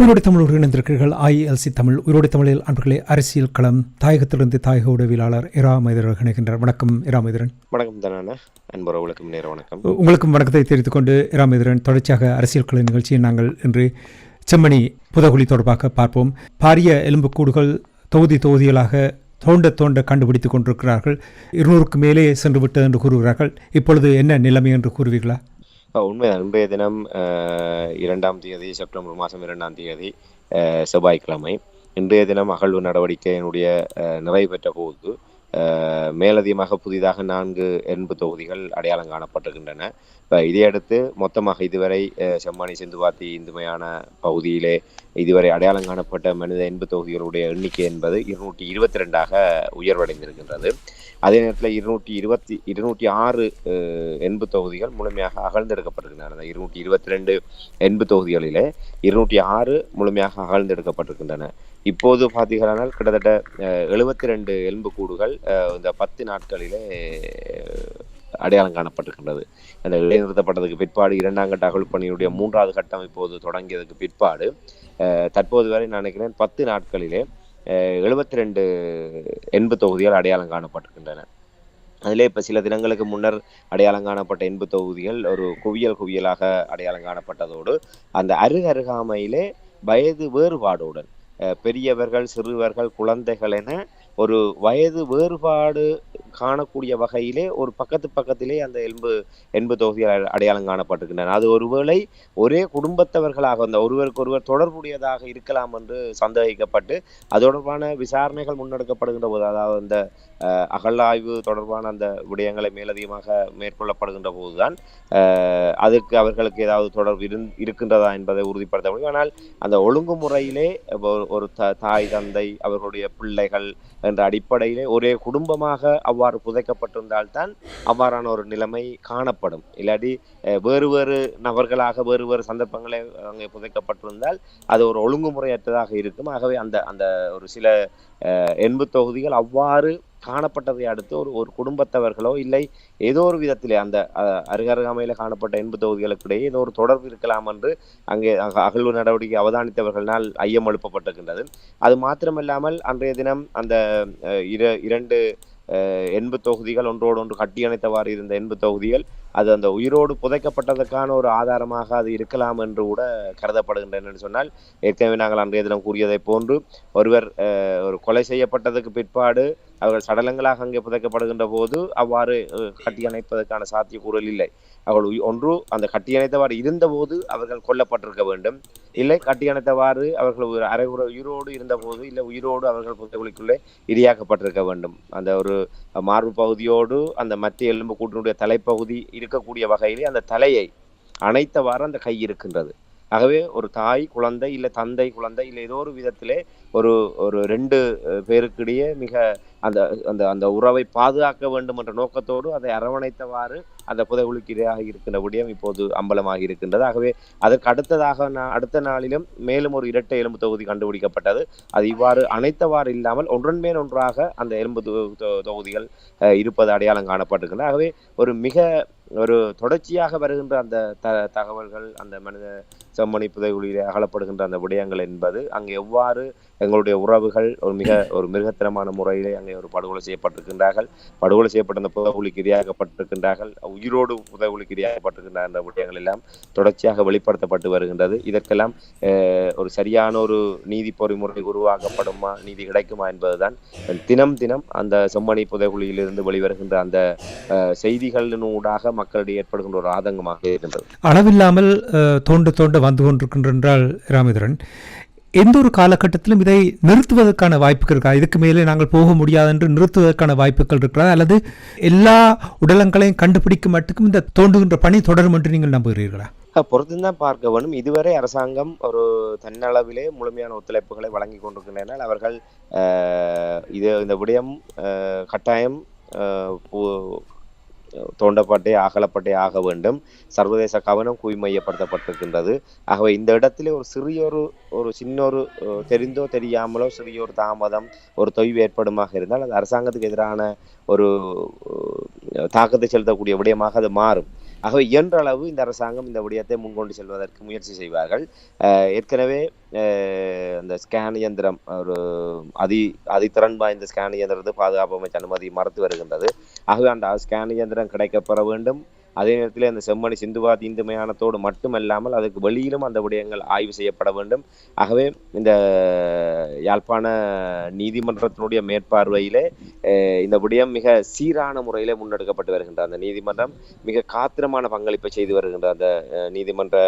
உயிரோடு தமிழ் இணைந்திருக்கிறீர்கள். ILC தமிழ் உயிரோடு தமிழில் அன்பர்களே, அரசியல் களம் தாயகத்திலிருந்து தாயக உடவியலாளர் இரா மைதரன் இணைகின்றார். வணக்கம் இரா மைதரன். வணக்கம் தானே அன்பர்களுக்கும் நேர வணக்கம். உங்களுக்கும் வணக்கத்தை தெரிவித்துக் கொண்டு இரா மைதரன், தொடர்ச்சியாக அரசியல் கள நிகழ்ச்சியை நாங்கள் இன்று செம்மணி புதகுழி தொடர்பாக பார்ப்போம். பாரிய எலும்புக்கூடுகள் தொகுதிகளாக தோண்ட கண்டுபிடித்துக் கொண்டிருக்கிறார்கள். 200க்கு மேலே சென்று விட்டது என்று கூறுகிறார்கள். இப்பொழுது என்ன நிலைமை என்று கூறுவீர்களா? உண்மைதான். இன்றைய தினம் 2ஆம் தேதி செப்டம்பர் மாதம் 2ஆம் தேதி செவ்வாய்க்கிழமை. இன்றைய தினம் அகழ்வு நடவடிக்கையினுடைய நிறைவு பெற்ற போது மேலதிகமாக புதிதாக 4 எண்பு தொகுதிகள் அடையாளம் காணப்பட்டிருக்கின்றன. இதையடுத்து மொத்தமாக இதுவரை செம்மானி செந்துவாத்தி இந்துமையான பகுதியிலே இதுவரை அடையாளம் காணப்பட்ட மனித எண்பு தொகுதிகளுடைய எண்ணிக்கை என்பது 222ஆக உயர்வடைந்திருக்கின்றது. அதே நேரத்தில் 206 எண்பு தொகுதிகள் முழுமையாக அகழ்ந்தெடுக்கப்பட்டிருக்கின்றன. 222 எண்பு தொகுதிகளிலே 206 முழுமையாக அகழ்ந்தெடுக்கப்பட்டிருக்கின்றன. இப்போது பார்த்தீங்கன்னா கிட்டத்தட்ட 72 எலும்பு கூடுகள் இந்த 10 நாட்களிலே அடையாளம் காணப்பட்டிருக்கின்றது. அந்த இடைநிறுத்தப்பட்டதுக்கு பிற்பாடு 2ஆம் கட்ட அகழ்வு பணியுடைய 3வது கட்டம் இப்போது தொடங்கியதுக்கு பிற்பாடு தற்போது வரை நான் நினைக்கிறேன் 10 நாட்களிலே 72 எண்பு தொகுதிகள் அடையாளம் காணப்பட்டிருக்கின்றன. அதிலே இப்போ சில தினங்களுக்கு முன்னர் அடையாளம் காணப்பட்ட எண்பு தொகுதிகள் ஒரு குவியலாக அடையாளம் காணப்பட்டதோடு அந்த அருகாமையிலே வயது வேறுபாடுடன் பெரியவர்கள், சிறுவர்கள், குழந்தைகள் என ஒரு வயது வேறுபாடு காணக்கூடிய வகையிலே ஒரு பக்கத்திலே அந்த எண்பு தொகுதிகள் அடையாளம் காணப்பட்டிருக்கின்றன. அது ஒருவேளை ஒரே குடும்பத்தவர்களாக அந்த ஒருவருக்கொருவர் தொடர்புடையதாக இருக்கலாம் என்று சந்தேகிக்கப்பட்டு அது தொடர்பான விசாரணைகள் முன்னெடுக்கப்படுகின்ற போது, அதாவது அந்த அகழாய்வு தொடர்பான அந்த விடயங்களை மேலதிகமாக மேற்கொள்ளப்படுகின்ற போதுதான் அதுக்கு அவர்களுக்கு ஏதாவது தொடர்பு இருக்கின்றதா என்பதை உறுதிப்படுத்த முடியும். ஆனால் அந்த ஒழுங்குமுறையிலே ஒரு தாய், தந்தை, அவர்களுடைய பிள்ளைகள் என்ற அடிப்படையிலே ஒரே குடும்பமாக அவ்வாறு புதைக்கப்பட்டிருந்தால்தான் அவ்வாறான ஒரு நிலைமை காணப்படும். இல்லாட்டி வேறு நபர்களாக வேறு சந்தர்ப்பங்களை அங்கே புதைக்கப்பட்டிருந்தால் அது ஒரு ஒழுங்குமுறையற்றதாக இருக்கும். ஆகவே அந்த ஒரு சில எண்பு தொகுதிகள் அவ்வாறு காணப்பட்டதை அடுத்து ஒரு குடும்பத்தவர்களோ இல்லை ஏதோ ஒரு விதத்திலே அந்த அருகாமையில காணப்பட்ட எண்பு தொகுதிகளுக்கிடையே ஏதோ ஒரு தொடர்பு இருக்கலாம் என்று அங்கே அகழ்வு நடவடிக்கை அவதானித்தவர்களால் ஐயம் எழுப்பப்பட்டிருக்கின்றது. அது மாத்திரமல்லாமல் அன்றைய தினம் அந்த 2 எண்பு தொகுதிகள் ஒன்றோடு ஒன்று கட்டியணைத்தவாறு இருந்த எண்பு தொகுதிகள் அது அந்த உயிரோடு புதைக்கப்பட்டதற்கான ஒரு ஆதாரமாக அது இருக்கலாம் என்று கூட கருதப்படுகின்றன என்று சொன்னால், ஏற்கனவே நாங்கள் அன்றைய தினம் கூறியதை போன்று ஒருவர் ஒரு கொலை செய்யப்பட்டதுக்கு பிற்பாடு அவர்கள் சடலங்களாக அங்கே புதைக்கப்படுகின்ற போது அவ்வாறு கட்டியணைப்பதற்கான சாத்தியக்கூறல் இல்லை. அவர்கள் ஒன்று அந்த கட்டியணைத்தவாறு இருந்தபோது அவர்கள் கொல்லப்பட்டிருக்க வேண்டும், இல்லை கட்டியணைத்தவாறு அவர்கள் அரைகுற உயிரோடு இருந்தபோது இல்லை உயிரோடு அவர்கள் புதைக்குழிக்குள்ளே இரையாக்கப்பட்டிருக்க வேண்டும். அந்த ஒரு மார்பு பகுதியோடு அந்த மத்திய எலும்பு கூட்டினுடைய தலைப்பகுதி இருக்கக்கூடிய வகையிலே அந்த தலையை அணைத்தவாறு அந்த கை இருக்கின்றது. ஆகவே ஒரு தாய் குழந்தை இல்லை தந்தை குழந்தை இல்லை ஏதோ ஒரு விதத்திலே ஒரு 2 பேருக்கிடையே மிக அந்த அந்த அந்த உறவை பாதுகாக்க வேண்டும் என்ற நோக்கத்தோடு அதை அரவணைத்தவாறு அந்த புதைகுழிக்கு இரையாக இருக்கின்ற விடயம் இப்போது அம்பலமாக இருக்கின்றது. ஆகவே அதற்கு அடுத்த நாளிலும் மேலும் ஒரு இரட்டை எலும்பு தொகுதி கண்டுபிடிக்கப்பட்டது. அது இவ்வாறு அணைத்தவாறு இல்லாமல் ஒன்றன் மேல் ஒன்றாக அந்த எலும்பு தொகுதிகள் இருப்பது அடையாளம் காணப்பட்டிருக்கின்றன. ஆகவே ஒரு தொடர்ச்சியாக வருகின்ற அந்த தகவல்கள், அந்த மனித செம்மணி புதைகுழியிலே அகலப்படுகின்ற அந்த விடயங்கள் என்பது அங்கே எவ்வாறு எங்களுடைய உறவுகள் ஒரு மிருகத்தனமான முறையிலே அங்கே ஒரு படுகொலை செய்யப்பட்டிருக்கின்றார்கள், படுகொலை செய்யப்பட்ட அந்த புதைகுழிக்கு இரையாக்கப்பட்டிருக்கின்றார்கள், உயிரோடு புதைகுழிக்கு இரையாக்கப்பட்டிருக்கின்ற அந்த விடயங்கள் எல்லாம் தொடர்ச்சியாக வெளிப்படுத்தப்பட்டு வருகின்றது. இதற்கெல்லாம் ஒரு சரியான ஒரு நீதி பொறிமுறை உருவாக்கப்படுமா, நீதி கிடைக்குமா என்பதுதான் தினம் அந்த செம்மணி புதைகுழியிலிருந்து வெளிவருகின்ற அந்த செய்திகளினூடாக மக்களிடையே ஏற்படுகின்ற ஒரு ஆதங்கமாக இருக்கின்றது. அளவில்லாமல் தோண்ட வந்து கொண்டிருக்கின்றால் ராமேந்திரன், எந்த ஒரு காலகட்டத்திலும் இதை நிறுத்துவதற்கான வாய்ப்புகள் இருக்கா? இதுக்கு மேலே நாங்கள் போக முடியாது என்று நிறுத்துவதற்கான வாய்ப்புகள் இருக்கிறதா, அல்லது எல்லா உடலங்களையும் கண்டுபிடிக்கும் மட்டுக்கும் இந்த தோண்டுகின்ற பணி தொடரும் என்று நீங்கள் நம்புகிறீர்களா? பொறுத்துதான் பார்க்க வேண்டும். இதுவரை அரசாங்கம் ஒரு தன்னளவிலே முழுமையான ஒத்துழைப்புகளை வழங்கி கொண்டிருக்கின்றனர். அவர்கள் இந்த விடயம் கட்டாயம் தோண்டப்பட்டே அகலப்பட்டே ஆக வேண்டும். சர்வதேச கவனம் குவிமையப்படுத்தப்பட்டிருக்கின்றது. ஆகவே இந்த இடத்திலே ஒரு சின்னொரு தெரிந்தோ தெரியாமலோ சிறிய ஒரு தாமதம், ஒரு தொய்வு ஏற்படுமாக இருந்தால் அது அரசாங்கத்துக்கு எதிரான ஒரு தாக்கத்தை செலுத்தக்கூடிய விடயமாக அது மாறும். ஆகவே இயன்ற அளவு இந்த அரசாங்கம் இந்த விடயத்தை முன்கொண்டு செல்வதற்கு முயற்சி செய்வார்கள். ஏற்கனவே அந்த ஸ்கேன் இயந்திரம் ஒரு அதிதிறன் வாய்ந்த ஸ்கேன் இயந்திரத்தை பாதுகாப்பு அமைச்சு அனுமதி மறுத்து வருகின்றது. ஆகவே அந்த ஸ்கேன் இயந்திரம் கிடைக்கப்பெற வேண்டும். அதே நேரத்தில் அந்த செம்மணி சிந்துவா தீந்து மயானத்தோடு மட்டுமல்லாமல் அதுக்கு வெளியிலும் அந்த விடயங்கள் ஆய்வு செய்யப்பட வேண்டும். ஆகவே இந்த யாழ்ப்பாண நீதிமன்றத்தினுடைய மேற்பார்வையிலே இந்த விடயம் மிக சீரான முறையிலே முன்னெடுக்கப்பட்டு வருகின்ற அந்த நீதிமன்றம் மிக காத்திரமான பங்களிப்பை செய்து வருகின்ற அந்த நீதிமன்ற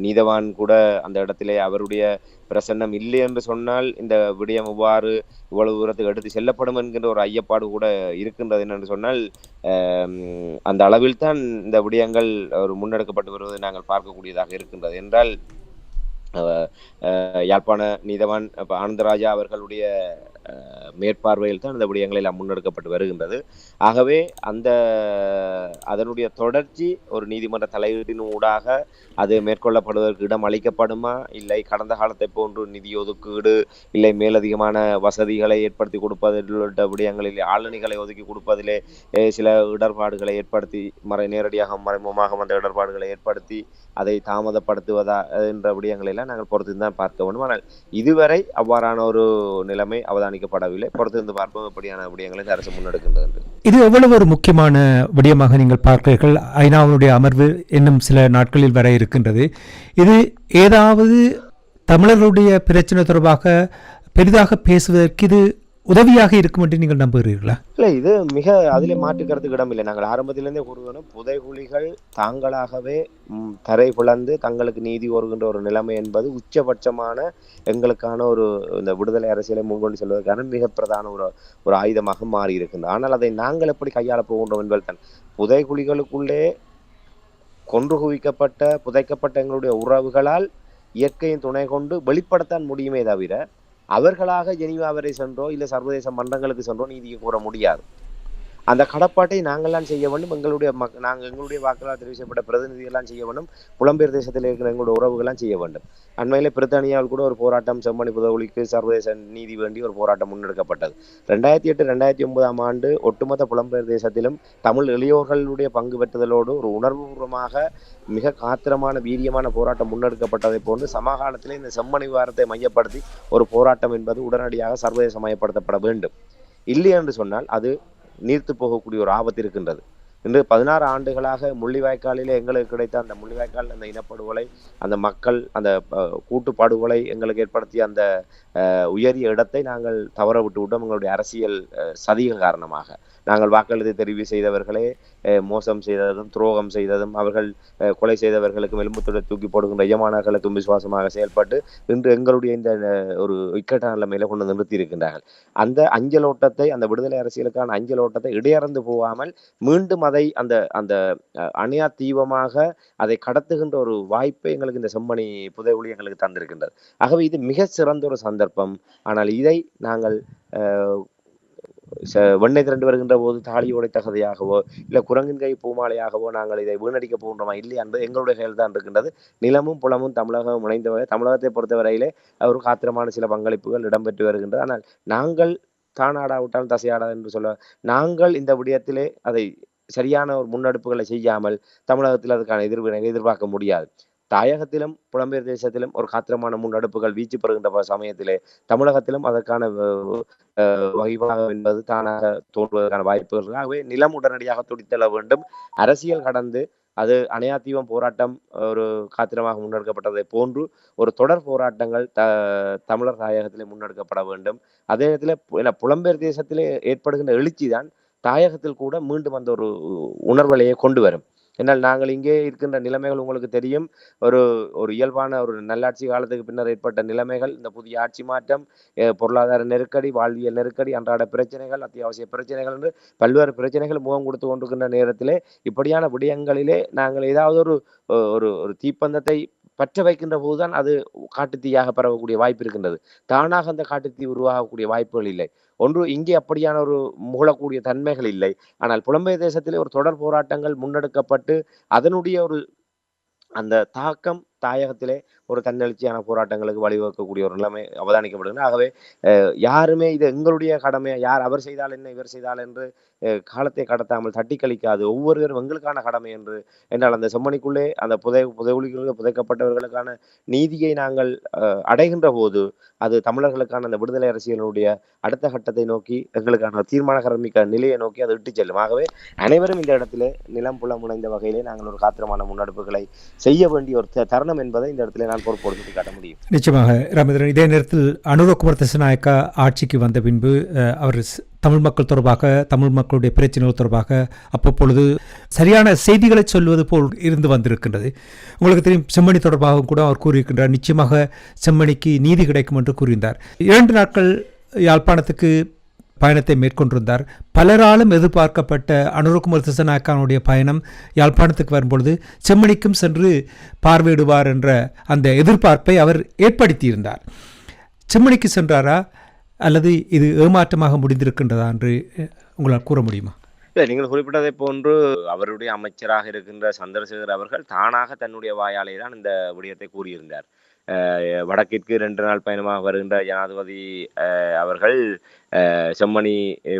நீதவான் கூட அந்த இடத்திலே அவருடைய பிரசன்னம் இல்லை என்று சொன்னால் இந்த விடயம் இவ்வளவு தூரத்துக்கு எடுத்து செல்லப்படும் என்கின்ற ஒரு ஐயப்பாடு கூட இருக்கின்றது என்று சொன்னால் அந்த அளவில் தான் இந்த விடயங்கள் ஒரு முன்னெடுக்கப்பட்டு வருவதை நாங்கள் பார்க்கக்கூடியதாக இருக்கின்றது என்றால் யாழ்ப்பாண நீதவான் ஆனந்தராஜா அவர்களுடைய மேற்பார்வையில் தான் இந்த விடயங்கள் எல்லாம் முன்னெடுக்கப்பட்டு வருகின்றது. ஆகவே அதனுடைய தொடர்ச்சி ஒரு நீதிமன்ற தலையீட்டின் ஊடாக அது மேற்கொள்ளப்படுவதற்கு இடம் அளிக்கப்படுமா, இல்லை கடந்த காலத்தை போன்று நிதி ஒதுக்கீடு இல்லை மேலதிகமான வசதிகளை ஏற்படுத்தி கொடுப்பதில் உள்ள விடயங்களில் ஆளுநர்களை ஒதுக்கி கொடுப்பதிலே சில இடர்பாடுகளை ஏற்படுத்தி நேரடியாக மறைமுகமாக அந்த இடர்பாடுகளை ஏற்படுத்தி அதை தாமதப்படுத்துவதா என்ற விடயங்களெல்லாம் நாங்கள் பொறுத்து தான் பார்க்க வேண்டும். ஆனால் இதுவரை அவ்வாறான ஒரு நிலைமை அவதானிக்கப்படவில்லை. பொறுத்திருந்து பார்ப்போம் எப்படியான விடயங்களை இந்த அரசு முன்னெடுக்கின்றது என்று. இது எவ்வளவு ஒரு முக்கியமான விடயமாக நீங்கள் பார்க்கிறீர்கள்? ஐநாவினுடைய அமர்வு இன்னும் சில நாட்களில் வர இருக்கின்றது. இது ஏதாவது தமிழர்களுடைய பிரச்சனை தொடர்பாக பெரிதாக பேசுவதற்கு இது உதவியாக இருக்கும் என்று நீங்கள் நம்புகிறீர்களா? இல்லை, இது மிக அதிலே மாற்றுக்கிறதுக்கு இடம் இல்லை. நாங்கள் ஆரம்பத்திலிருந்தே கூறுவோம், புதைகுழிகள் தாங்களாகவே தரை பிளந்து தங்களுக்கு நீதி கோருகின்ற ஒரு நிலைமை என்பது உச்சபட்சமான எங்களுக்கான ஒரு இந்த விடுதலை அரசியலை முன்கொண்டு செல்வதற்கான மிக பிரதான ஒரு ஆயுதமாக மாறி இருக்கின்றது. ஆனால் அதை நாங்கள் எப்படி கையாள போகின்றோம் என்பது தான். புதைகுழிகளுக்குள்ளே கொன்று குவிக்கப்பட்ட புதைக்கப்பட்ட எங்களுடைய உறவுகளால் இயற்கையின் துணை கொண்டு வெளிப்படுத்தான் முடியுமே தவிர அவர்களாக ஜெனீவா வரை சென்றோ இல்லை சர்வதேச மன்றங்களுக்கு சென்றோ நீதியை கூற முடியாது. அந்த கடப்பாட்டை நாங்கள்லாம் செய்ய வேண்டும். எங்களுடைய வாக்களால் தெரிவிக்கப்பட்ட பிரதிநிதிகள்லாம் செய்ய வேண்டும். புலம்பெயர் தேசத்தில் இருக்கிற எங்களுடைய உறவுகள்லாம் செய்ய வேண்டும். அண்மையிலே பிரித்தானியாவில் கூட ஒரு போராட்டம், செம்மணி புதைகுழிக்கு சர்வதேச நீதி வேண்டி ஒரு போராட்டம் முன்னெடுக்கப்பட்டது. 2008, 2009 ஆண்டு ஒட்டுமொத்த புலம்பெயர் தேசத்திலும் தமிழ் இளையோர்களுடைய பங்கு பெற்றுதலோடு ஒரு உணர்வுபூர்வமாக மிக காத்திரமான வீரியமான போராட்டம் முன்னெடுக்கப்பட்டதை போன்று சமகாலத்திலே இந்த செம்மணி விவகாரத்தை மையப்படுத்தி ஒரு போராட்டம் என்பது உடனடியாக சர்வதேச மயப்படுத்தப்பட வேண்டும். இல்லை என்று சொன்னால் அது நீர்த்து போகக்கூடிய ஒரு ஆபத்து இருக்கின்றது. இன்று 16 ஆண்டுகளாக முள்ளிவாய்க்காலிலே எங்களுக்கு கிடைத்த அந்த முள்ளிவாய்க்கால் அந்த இனப்படுகொலை, அந்த மக்கள் அந்த கூட்டுப்படுகொலை எங்களுக்கு ஏற்படுத்திய அந்த உயரிய இடத்தை நாங்கள் தவற விட்டு விட்டோம். எங்களுடைய அரசியல் சதிகள் காரணமாக நாங்கள் வாக்களித்து தெரிவு செய்தவர்களே மோசம் செய்ததும் துரோகம் செய்ததும் அவர்கள் கொலை செய்தவர்களுக்கும் எலும்புத்துறை தூக்கி போடுகின்ற எஜமானர்களுக்கும் விசுவாசமாக செயல்பட்டு இன்று எங்களுடைய இந்த ஒரு இக்கட்டான நிலைமையில கொண்டு நிறுத்தி இருக்கின்றார்கள். அந்த அஞ்சலோட்டத்தை, அந்த விடுதலை அரசியலுக்கான அஞ்சலோட்டத்தை இடையறந்து போகாமல் மீண்டும் அதை அந்த அந்த அணியா தீவமாக அதை கடத்துகின்ற ஒரு வாய்ப்பை எங்களுக்கு இந்த செம்மணி புதைகுழி எங்களுக்கு தந்திருக்கின்றது. ஆகவே இது மிக சிறந்த ஒரு சந்தர்ப்பம். ஆனால் இதை நாங்கள் வெண்ணை திரண்டு வருகின்ற போது தாலி உடைத்த கதையாகவோ இல்லை குரங்கின் கை பூமாலையாகவோ நாங்கள் இதை வீணடிக்க போகின்றோமா இல்லை என்பது எங்களுடைய செயல் தான் இருக்கின்றது. நிலமும் புலமும் தமிழகம் இணைந்த தமிழகத்தை பொறுத்தவரையிலே ஒரு காத்திரமான சில பங்களிப்புகள் இடம்பெற்று வருகின்றது. ஆனால் நாங்கள் தானாடாவிட்டால் தசையாடா என்று சொல்ல, நாங்கள் இந்த விடயத்திலே அதை சரியான ஒரு முன்னெடுப்புகளை செய்யாமல் தமிழகத்தில் அதுக்கான எதிர்வினை எதிர்பார்க்க முடியாது. தாயகத்திலும் புலம்பெயர் தேசத்திலும் ஒரு காத்திரமான முன்னெடுப்புகள் வீச்சு பெறுகின்ற சமயத்திலே தமிழகத்திலும் அதற்கான வகிபாகம் என்பது தானாக தோன்றுவதற்கான வாய்ப்புகள். ஆகவே நிலம் உடனடியாக துடித்தெழ வேண்டும். அரசியல் கடந்து அது அணையாத்தீவம் போராட்டம் ஒரு காத்திரமாக முன்னெடுக்கப்பட்டதை போன்று ஒரு தொடர் போராட்டங்கள் தமிழர் தாயகத்திலே முன்னெடுக்கப்பட வேண்டும். அதே நேரத்தில் புலம்பெயர் தேசத்திலே ஏற்படுகின்ற எழுச்சி தான் தாயகத்தில் கூட மீண்டும் அந்த ஒரு உணர்வலையை கொண்டு வரும். என்னால் நாங்கள் இங்கே இருக்கின்ற நிலைமைகள் உங்களுக்கு தெரியும். ஒரு இயல்பான ஒரு நல்லாட்சி காலத்துக்கு பின்னர் ஏற்பட்ட நிலைமைகள், இந்த புதிய ஆட்சி மாற்றம், பொருளாதார நெருக்கடி, வாழ்வியல் நெருக்கடி, அன்றாட பிரச்சனைகள், அத்தியாவசிய பிரச்சனைகள் என்று பல்வேறு பிரச்சனைகள் முகம் கொடுத்து கொண்டிருக்கின்ற நேரத்திலே இப்படியான விடயங்களிலே நாங்கள் ஏதாவது ஒரு தீப்பந்தத்தை பற்ற வைக்கின்ற போதுதான் அது காட்டுத்தீயாக பரவக்கூடிய வாய்ப்பு இருக்கின்றது. தானாக அந்த காட்டுத்தீ உருவாகக்கூடிய வாய்ப்புகள் இல்லை. ஒன்று இங்கே அப்படியான ஒரு முகழக்கூடிய தன்மைகள் இல்லை. ஆனால் புலம்பெயர் தேசத்திலே ஒரு தொடர் போராட்டங்கள் முன்னெடுக்கப்பட்டு அதனுடைய ஒரு அந்த தாக்கம் தாயகத்திலே ஒரு தன்னெழுச்சியான போராட்டங்களுக்கு வழிவகுக்கக்கூடிய ஒரு நிலைமை அவதானிக்கப்படுகிறது. ஆகவே யாருமே இது எங்களுடைய கடமை, யார் அவர் செய்தால் என்ன இவர் செய்தால் என்று காலத்தை கடத்தாமல் தட்டி கழிக்காது ஒவ்வொருவரும் எங்களுக்கான கடமை என்று என்றால் அந்த செம்மணிக்குள்ளே அந்த புதைகுழிகளுக்கு புதைக்கப்பட்டவர்களுக்கான நீதியை நாங்கள் அடைகின்ற போது அது தமிழர்களுக்கான அந்த விடுதலை அரசியலுடைய அடுத்த கட்டத்தை நோக்கி எங்களுக்கான தீர்மானகரமிக்க நிலையை நோக்கி அது இட்டு செல்லும். ஆகவே அனைவரும் இந்த இடத்திலே நிலம் புலம் முனைந்த வகையிலே நாங்கள் ஒரு காத்திரமான முன்னெடுப்புகளை செய்ய வேண்டிய ஒரு தருணம் என்பதை இந்த இடத்திலே நான் பொறுப்போடு சுட்டி காட்ட முடியும். நிச்சயமாக ராமேந்திரன், இதே நேரத்தில் அனுரகுமார் திசாநாயக்கா ஆட்சிக்கு வந்த பின்பு அவர் தமிழ் மக்கள் தொடர்பாக, தமிழ் மக்களுடைய பிரச்சனைகள் தொடர்பாக அப்பப்பொழுது சரியான செய்திகளை சொல்வது போல் இருந்து வந்திருக்கின்றது. உங்களுக்கு தெரியும், செம்மணி தொடர்பாக கூட அவர் கூறியிருக்கின்றார், நிச்சயமாக செம்மணிக்கு நீதி கிடைக்கும் என்று கூறியிருந்தார். 2 நாட்கள் யாழ்ப்பாணத்துக்கு பயணத்தை மேற்கொண்டிருந்தார். பலராலும் எதிர்பார்க்கப்பட்ட அனுரகுமார் திசாநாயக்காவுடைய பயணம் யாழ்ப்பாணத்துக்கு வரும்பொழுது செம்மணிக்கும் சென்று பார்வையிடுவார் என்ற அந்த எதிர்பார்ப்பை அவர் ஏற்படுத்தியிருந்தார். செம்மணிக்கு சென்றாரா அல்லது இது ஏமாற்றமாக முடிந்திருக்கின்றதா என்று உங்களால் கூற முடியுமா? இல்லை, நீங்கள் குறிப்பிட்டதை போன்று அவருடைய அமைச்சராக இருக்கின்ற சந்திரசேகர் அவர்கள் தானாக தன்னுடைய வாயாலே தான் இந்த விடயத்தை கூறியிருந்தார். வடக்கிற்கு 2 நாள் பயணமாக வருகின்ற ஜனாதிபதி அவர்கள் செம்மணி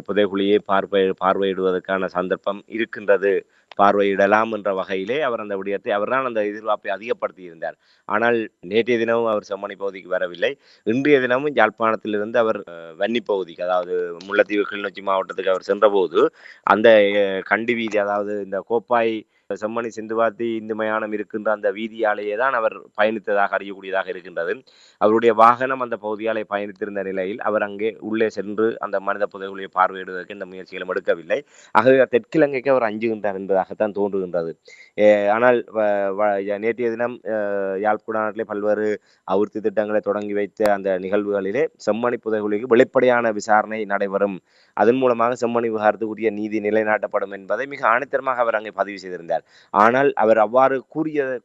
புதைகுழியை பார்வையிடுவதற்கான சந்தர்ப்பம் இருக்கின்றது, பார்வையிடலாம் என்ற வகையிலே அவர் அந்த விடயத்தை அவர்தான் அந்த எதிர்பார்ப்பை அதிகப்படுத்தி இருந்தார். ஆனால் நேற்றைய தினமும் அவர் செம்மணி பகுதிக்கு வரவில்லை. இன்றைய தினமும் யாழ்ப்பாணத்திலிருந்து அவர் வன்னி பகுதிக்கு, அதாவது முல்லைத்தீவு கிளிநொச்சி மாவட்டத்துக்கு அவர் சென்றபோது அந்த கண்டி வீதி, அதாவது இந்த கோப்பாய் செம்மணி சிந்துவாத்தி இந்து மயானம் இருக்கின்ற அந்த வீதியாலேயே தான் அவர் பயணித்ததாக அறியக்கூடியதாக இருக்கின்றது. அவருடைய வாகனம் அந்த பகுதியாலே பயணித்திருந்த நிலையில் அவர் அங்கே உள்ளே சென்று அந்த மனித புதைகுழியை பார்வையிடுவதற்கு இந்த முயற்சிகளும் எடுக்கவில்லை. ஆகவே தெற்கிழங்கைக்கு அவர் அஞ்சுகின்றார் என்பதாகத்தான் தோன்றுகின்றது. ஆனால் நேற்றைய தினம் யாழ்ப்பாணத்திலே பல்வேறு அபிவிருத்தி திட்டங்களை தொடங்கி வைத்த அந்த நிகழ்வுகளிலே செம்மணி புதைகுழிக்கு வெளிப்படையான விசாரணை நடைபெறும், அதன் மூலமாக செம்மணி விவகாரத்துக்குரிய நீதி நிலைநாட்டப்படும் என்பதை மிக ஆணித்தரமாக அவர் அங்கே பதிவு செய்திருந்தார். ஆனால் அவர் அவ்வாறு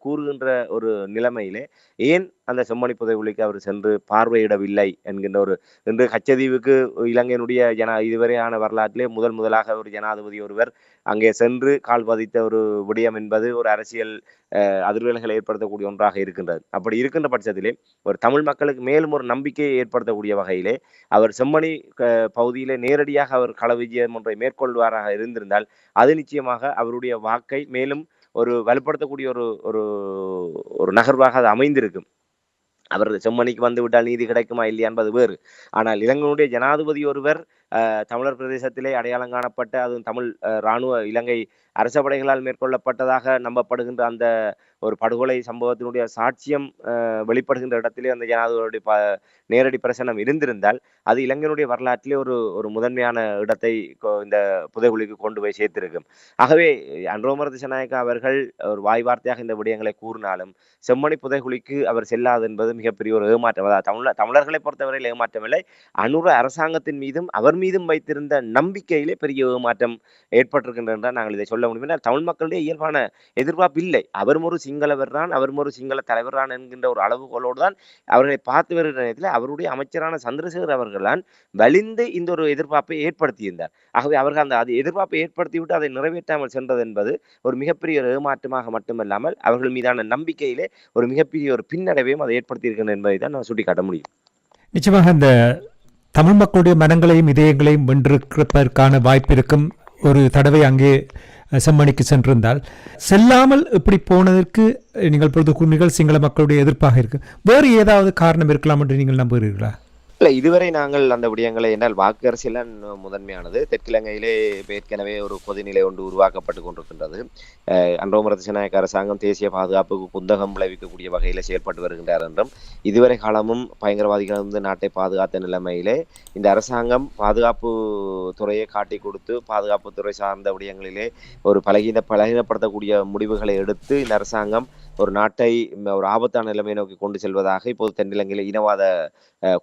கூறுகின்ற ஒரு நிலைமையிலே ஏன் அந்த செம்மணி புதைகுழிக்கு அவர் சென்று பார்வையிடவில்லை என்கின்ற ஒரு, இன்று கச்சதீவுக்கு இலங்கையினுடைய இதுவரையான வரலாற்றிலே முதலாக ஒரு ஜனாதிபதி ஒருவர் அங்கே சென்று கால் பதித்த ஒரு விடயம் என்பது ஒரு அரசியல் அதிர்வலைகளை ஏற்படுத்தக்கூடிய ஒன்றாக இருக்கின்றது. அப்படி இருக்கின்ற பட்சத்திலே ஒரு தமிழ் மக்களுக்கு மேலும் ஒரு நம்பிக்கையை ஏற்படுத்தக்கூடிய வகையிலே அவர் செம்மணி பகுதியிலே நேரடியாக அவர் கள விஜயம் ஒன்றை மேற்கொள்வாராக இருந்திருந்தால் அது நிச்சயமாக அவருடைய வாக்கை மேலும் ஒரு வலுப்படுத்தக்கூடிய ஒரு நகர்வாக அது அமைந்திருக்கும். அவர் செம்மணிக்கு வந்து விட்டால் நீதி கிடைக்குமா இல்லையா என்பது வேறு. ஆனால் இலங்கையினுடைய ஜனாதிபதி ஒருவர் தமிழர் பிரதேசத்திலே அடையாளம் காணப்பட்ட, அதுவும் தமிழ் இராணுவ இலங்கை அரச படைகளால் மேற்கொள்ளப்பட்டதாக நம்பப்படுகின்ற அந்த ஒரு படுகொலை சம்பவத்தினுடைய சாட்சியம் வெளிப்படுகின்ற இடத்திலே அந்த ஜனாதிபதியுடைய நேரடி பிரசனம் இருந்திருந்தால் அது இலங்கையினுடைய வரலாற்றிலே ஒரு முதன்மையான இடத்தை இந்த புதைகுழிக்கு கொண்டு போய் சேர்த்திருக்கும். ஆகவே அனுரகுமார் திசாநாயக்கா அவர்கள் ஒரு வாய் வார்த்தையாக இந்த விடயங்களை கூறினாலும் செம்மணி புதைகுழிக்கு அவர் செல்லாது என்பது மிகப்பெரிய ஒரு ஏமாற்றம். அதாவது தமிழர்களை பொறுத்தவரையில் ஏமாற்றமில்லை, அனுர அரசாங்கத்தின் மீதும் அவர் மீதும் வைத்திருந்த நம்பிக்கையிலே பெரிய ஏமாற்றம் ஏற்பட்டிருக்கின்றன நாங்கள் இதை சொல்ல முடியும். தமிழ் மக்களுடைய இயல்பான எதிர்பார்ப்பு இல்லை, அவரும் ஒரு சிங்களவர் தான், அவரும் ஒரு சிங்கள தலைவர் தான் என்கின்ற ஒரு அளவுகோலோடு தான் அவர்களை பார்த்து வருகிற நேரத்தில் அவருடைய அமைச்சரான சந்திரசேகர் அவர்கள் தான் வலிந்து இந்த ஒரு எதிர்பார்ப்பை ஏற்படுத்தியிருந்தார். ஆகவே அவர்கள் அந்த எதிர்பார்ப்பை ஏற்படுத்திவிட்டு அதை நிறைவேற்றாமல் சென்றது என்பது ஒரு மிகப்பெரிய ஒரு ஏமாற்றமாக மட்டுமல்லாமல் அவர்கள் மீதான நம்பிக்கையிலே ஒரு மிகப்பெரிய ஒரு பின்னடைவையும் அதை ஏற்படுத்தியிருக்கின்றன என்பதை தான் நான் சுட்டிக்காட்ட முடியும். நிச்சயமாக இந்த தமிழ் மக்களுடைய மனங்களையும் இதயங்களையும் வென்றிருப்பதற்கான வாய்ப்பு இருக்கும். ஒரு தடவை அங்கே செம்மணிக்கு சென்றிருந்தால் செல்லாமல் இப்படி போனதற்கு நீங்கள் பொழுது கூறினீர்கள் சிங்கள மக்களுடைய எதிர்ப்பாக இருக்கு, வேறு ஏதாவது காரணம் இருக்கலாம் என்று நீங்கள் நம்புகிறீர்களா? இல்லை, இதுவரை நாங்கள் அந்த விடயங்களை என்றால் வாக்கு அரசியல் முதன்மையானது. தெற்கிலங்கையிலே ஏற்கனவே ஒரு கொதிநிலை ஒன்று உருவாக்கப்பட்டு கொண்டிருக்கின்றது. அனுரகுமார் திசாநாயக்க அரசாங்கம் தேசிய பாதுகாப்புக்கு குந்தகம் விளைவிக்கக்கூடிய வகையில் செயல்பட்டு வருகின்றார் என்றும், இதுவரை காலமும் பயங்கரவாதிகள் வந்து நாட்டை பாதுகாத்த நிலைமையிலே இந்த அரசாங்கம் பாதுகாப்பு துறையை காட்டி கொடுத்து பாதுகாப்பு துறை சார்ந்த விடயங்களிலே ஒரு பலகீனப்படுத்தக்கூடிய முடிவுகளை எடுத்து இந்த அரசாங்கம் ஒரு நாட்டை ஒரு ஆபத்தான நிலைமை நோக்கி கொண்டு செல்வதாக இப்போது தென்னிலங்கையில் இனவாத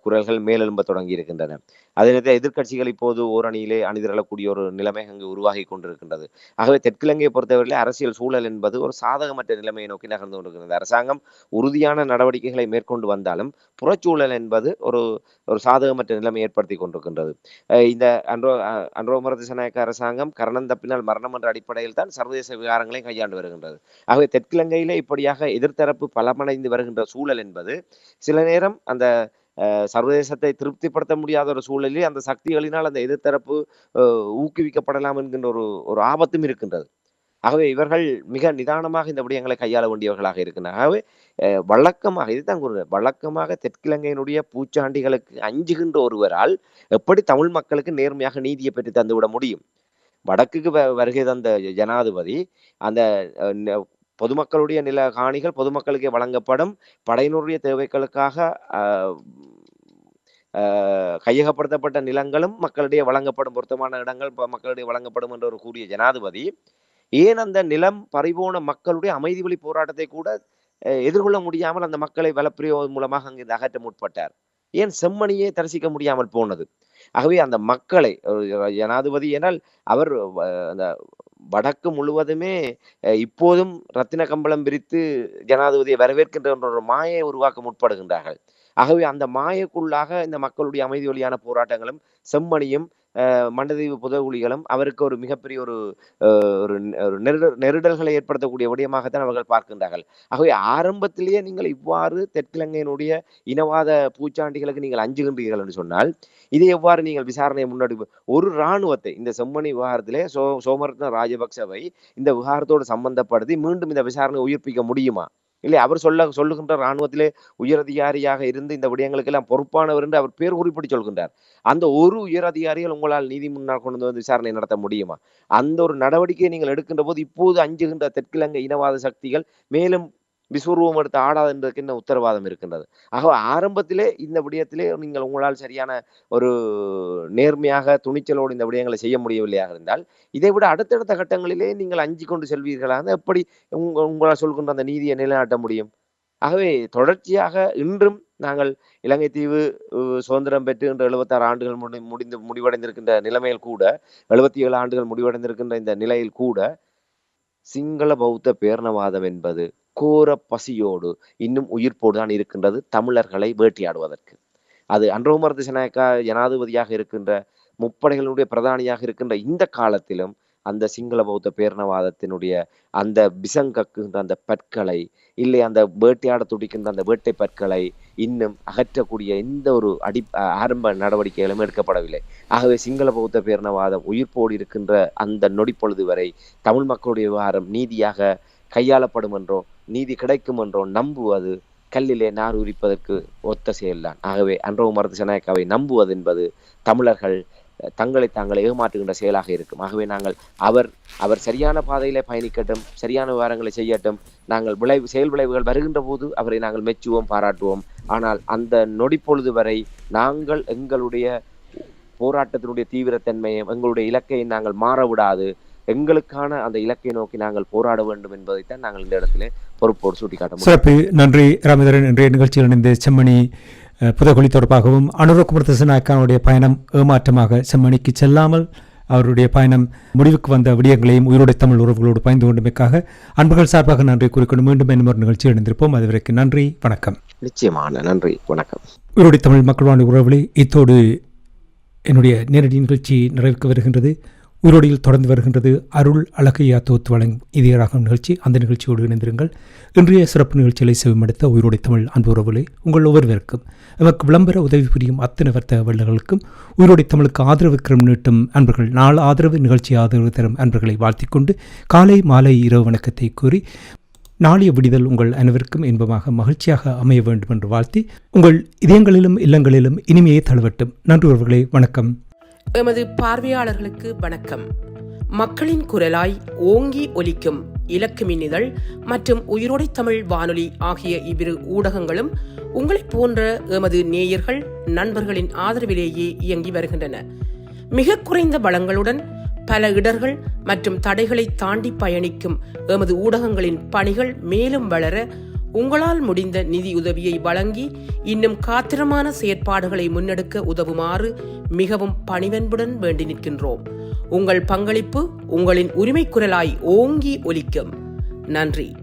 குரல்கள் மேலெழும்ப தொடங்கி இருக்கின்றன. அதே நேரத்தில் எதிர்க்கட்சிகள் இப்போது ஓரணியிலே அணிதிரளக்கூடிய ஒரு நிலைமை அங்கு உருவாகி கொண்டிருக்கின்றது. ஆகவே தெற்கிலங்கையை பொறுத்தவரையிலே அரசியல் சூழல் என்பது ஒரு சாதகமற்ற நிலைமையை நோக்கி நகர்ந்து கொண்டிருக்கிறது. அரசாங்கம் உறுதியான நடவடிக்கைகளை மேற்கொண்டு வந்தாலும் புறச்சூழல் என்பது ஒரு ஒரு சாதகமற்ற நிலைமை ஏற்படுத்தி கொண்டிருக்கின்றது. இந்த அன்ரோ திசாநாயக்க அரசாங்கம் கரணம் தப்பினால் மரணம் என்ற அடிப்படையில் தான் சர்வதேச விவகாரங்களை கையாண்டு வருகின்றது. ஆகவே தெற்கிலங்கையிலே இப்படியாக எதிர்த்தரப்பு பலமடைந்து வருகின்ற சூழல் என்பது சில நேரம் அந்த சர்வதேசத்தை திருப்திப்படுத்த முடியாத ஒரு சூழலில் அந்த சக்திகளினால் அந்த எதிர்த்தரப்பு ஊக்குவிக்கப்படலாம் என்கின்ற ஒரு ஆபத்தும் இருக்கின்றது. ஆகவே இவர்கள் மிக நிதானமாக இந்த விடயங்களை கையாள வேண்டியவர்களாக இருக்கின்றனர். ஆகவே வழக்கமாக இதுதான் கூறுகிறேன், வழக்கமாக தெற்கிலங்கையினுடைய பூச்சாண்டிகளுக்கு அஞ்சுகின்ற ஒருவரால் எப்படி தமிழ் மக்களுக்கு நேர்மையாக நீதியை பெற்று தந்துவிட முடியும்? வடக்குக்கு வருகை தந்த ஜனாதிபதி அந்த பொதுமக்களுடைய நில காணிகள் பொதுமக்களுக்கே வழங்கப்படும், படையினுடைய தேவைகளுக்காக கையகப்படுத்தப்பட்ட நிலங்களும் மக்களிடையே வழங்கப்படும், பொருத்தமான இடங்கள் மக்களிடையே வழங்கப்படும் என்று ஒரு கூறிய ஜனாதிபதி ஏன் அந்த நிலம் பறிபோன மக்களுடைய அமைதி வழி போராட்டத்தை கூட எதிர்கொள்ள முடியாமல் அந்த மக்களை வலப்பிரயோகம் மூலமாக அங்கு அகற்ற முற்பட்டார்? ஏன் செம்மணியே தரிசிக்க முடியாமல் போனது? ஆகவே அந்த மக்களை ஜனாதிபதி என்றால் அவர் அந்த வடக்கு முழுவதுமே இப்போதும் ரத்தின கம்பளம் விரித்து ஜனாதிபதியை வரவேற்கின்ற ஒரு மாயை உருவாக்க முற்படுகின்றார்கள். ஆகவே அந்த மாயக்குள்ளாக இந்த மக்களுடைய அமைதி வழியான போராட்டங்களும் செம்மணியும் மண்டதீவு புதகுலிகளும் அவருக்கு ஒரு மிகப்பெரிய ஒரு நெருடல்களை ஏற்படுத்தக்கூடிய விடயமாகத்தான் அவர்கள் பார்க்கின்றார்கள். ஆகவே ஆரம்பத்திலேயே நீங்கள் இவ்வாறு தெற்கிலங்கையினுடைய இனவாத பூச்சாண்டிகளுக்கு நீங்கள் அஞ்சுகின்றீர்கள் என்று சொன்னால் இதை எவ்வாறு நீங்கள் விசாரணையை முன்னெடுப்பு? ஒரு இராணுவத்தை இந்த செம்மணி விவகாரத்திலே சோமரத்ன ராஜபக்சவை இந்த விவகாரத்தோடு சம்பந்தப்படுத்தி மீண்டும் இந்த விசாரணை உயிர்ப்பிக்க முடியுமா? இல்லை, அவர் சொல்லுகின்ற இராணுவத்திலே உயரதிகாரியாக இருந்து இந்த விடயங்களுக்கு எல்லாம் பொறுப்பானவர் என்று அவர் பேர் குறிப்பிட்டு சொல்கின்றார். அந்த ஒரு உயரதிகாரிகள் உங்களால் நீதி முன்னால் கொண்டு வந்து விசாரணை நடத்த முடியுமா? அந்த ஒரு நடவடிக்கையை நீங்கள் எடுக்கின்ற போது இப்போது அஞ்சுகின்ற தெற்கிலங்கை இனவாத சக்திகள் மேலும் விஸ்வரூபம் எடுத்து ஆடாது என்றதுக்கு என்ன உத்தரவாதம் இருக்கின்றது? ஆக ஆரம்பத்திலே இந்த விடயத்திலே நீங்கள் உங்களால் சரியான ஒரு நேர்மையாக துணிச்சலோடு இந்த விடயங்களை செய்ய முடியவில்லையாக இருந்தால் இதை விட அடுத்தடுத்த கட்டங்களிலே நீங்கள் அஞ்சு கொண்டு செல்வீர்களாக எப்படி உங்களால் சொல்கின்ற அந்த நீதியை நிலைநாட்ட முடியும்? ஆகவே தொடர்ச்சியாக இன்றும் நாங்கள் இலங்கை தீவு சுதந்திரம் பெற்று இன்று 76 ஆண்டுகள் முடிவடைந்திருக்கின்ற நிலைமையில் கூட 77 ஆண்டுகள் முடிவடைந்திருக்கின்ற இந்த நிலையில் கூட சிங்கள பௌத்த பேரணவாதம் என்பது கோர பசியோடு இன்னும் உயிர்ப்போடு தான் இருக்கின்றது தமிழர்களை வேட்டையாடுவதற்கு. அது அன்ரோமர் திசாநாயக்கா ஜனாதிபதியாக இருக்கின்ற முப்படைகளுடைய பிரதானியாக இருக்கின்ற இந்த காலத்திலும் அந்த சிங்கள பௌத்த பேரணவாதத்தினுடைய அந்த விசங்கக்குகின்ற அந்த பற்களை இல்லை அந்த வேட்டையாட துடிக்கின்ற அந்த வேட்டை பற்களை இன்னும் அகற்றக்கூடிய எந்த ஒரு ஆரம்ப நடவடிக்கைகளும் எடுக்கப்படவில்லை. ஆகவே சிங்கள பௌத்த பேரணவாதம் உயிர்ப்போடு இருக்கின்ற அந்த நொடிப்பொழுது வரை தமிழ் மக்களுடைய விவகாரம் நீதியாக கையாளப்படும் என்றோ நீதி கிடைக்கும் என்றோ நம்புவது கல்லிலே நார் உரிப்பதற்கு ஒத்த செயல்தான். ஆகவே அன்ரோமர் திசாநாயக்காவை நம்புவது என்பது தமிழர்கள் தங்களை தாங்களை ஏமாற்றுகின்ற செயலாக இருக்கும். ஆகவே நாங்கள் அவர் சரியான பாதையிலே பயணிக்கட்டும், சரியான விவகாரங்களை செய்யட்டும். நாங்கள் செயல் விளைவுகள் வருகின்ற போது அவரை நாங்கள் மெச்சுவோம், பாராட்டுவோம். ஆனால் அந்த நொடிப்பொழுது வரை நாங்கள் எங்களுடைய போராட்டத்தினுடைய தீவிரத்தன்மையை எங்களுடைய இலக்கையை நாங்கள் மாறவிடாது, எங்களுக்கான அந்த இலக்கை நோக்கி நாங்கள் போராட வேண்டும் என்பதைத்தான் நாங்கள் இந்த இடத்திலே பொறுப்போடு சுட்டிக்காட்ட சிறப்பு. நன்றி ராமேந்திரன். இன்றைய நிகழ்ச்சியில் இணைந்த செம்மணி புதகுலி தொடர்பாகவும் அனுரகுமார் திசாநாயக்காவுடைய பயணம் ஏமாற்றமாக செம்மணிக்கு செல்லாமல் அவருடைய பயணம் முடிவுக்கு வந்த விடயங்களையும் உயிரோடை தமிழ் உறவுகளோடு பயந்து கொண்டமைக்காக அன்புகள் சார்பாக நன்றி கூறிக்கொண்டு மீண்டும் இன்னொரு நிகழ்ச்சியில் இணைந்திருப்போம். அதுவரைக்கு நன்றி, வணக்கம். நிச்சயமான நன்றி, வணக்கம். உயிரோடை தமிழ் மக்கள் வாணி உறவுகளே, இத்தோடு என்னுடைய நேரடி நிகழ்ச்சி நிறைவுக்கு வருகின்றது. உயிரோடியில் தொடர்ந்து வருகின்றது அருள் அழகையா தோத்து வழங்கும் இதயராகம் நிகழ்ச்சி. அந்த நிகழ்ச்சியோடு இணைந்திருங்கள். இன்றைய சிறப்பு நிகழ்ச்சிகளை செவிமடுத்த உயிரோடை தமிழ் அன்பு உறவுகளே, உங்கள் ஒவ்வொருவருக்கும் எமக்கு விளம்பர உதவி புரியும் அத்தனை வர்த்தக வல்லுநர்களுக்கும் உயிரோடை தமிழுக்கு ஆதரவு கிரம் நீட்டும் அன்பர்கள், நாள் ஆதரவு நிகழ்ச்சி ஆதரவு தரும் அன்பர்களை வாழ்த்திக்கொண்டு காலை மாலை இரவு வணக்கத்தை கூறி நாளைய விடிதல் உங்கள் அனைவருக்கும் இன்பமாக மகிழ்ச்சியாக அமைய வேண்டும் என்று வாழ்த்தி உங்கள் இதயங்களிலும் இல்லங்களிலும் இனிமையை தழுவட்டும். நன்றி உறவுகளே, வணக்கம். எமது பார்வையாளர்களுக்கு வணக்கம். மக்களின் குரலாய் ஓங்கி ஒலிக்கும் இலக்கு மின்னிதழ் மற்றும் உயிரோடை தமிழ் வானொலி ஆகிய இவ்விரு ஊடகங்களும் உங்களைப் போன்ற எமது நேயர்கள் நண்பர்களின் ஆதரவிலேயே இயங்கி வருகின்றன. மிக குறைந்த வளங்களுடன் பல இடர்கள் மற்றும் தடைகளை தாண்டி பயணிக்கும் எமது ஊடகங்களின் பணிகள் மேலும் வளர உங்களால் முடிந்த நிதியுதவியை வழங்கி இன்னும் காத்திரமான செயற்பாடுகளை முன்னெடுக்க உதவுமாறு மிகவும் பணிவன்புடன் வேண்டி நிற்கின்றோம். உங்கள் பங்களிப்பு உங்களின் உரிமை குரலாய் ஓங்கி ஒலிக்கும். நன்றி.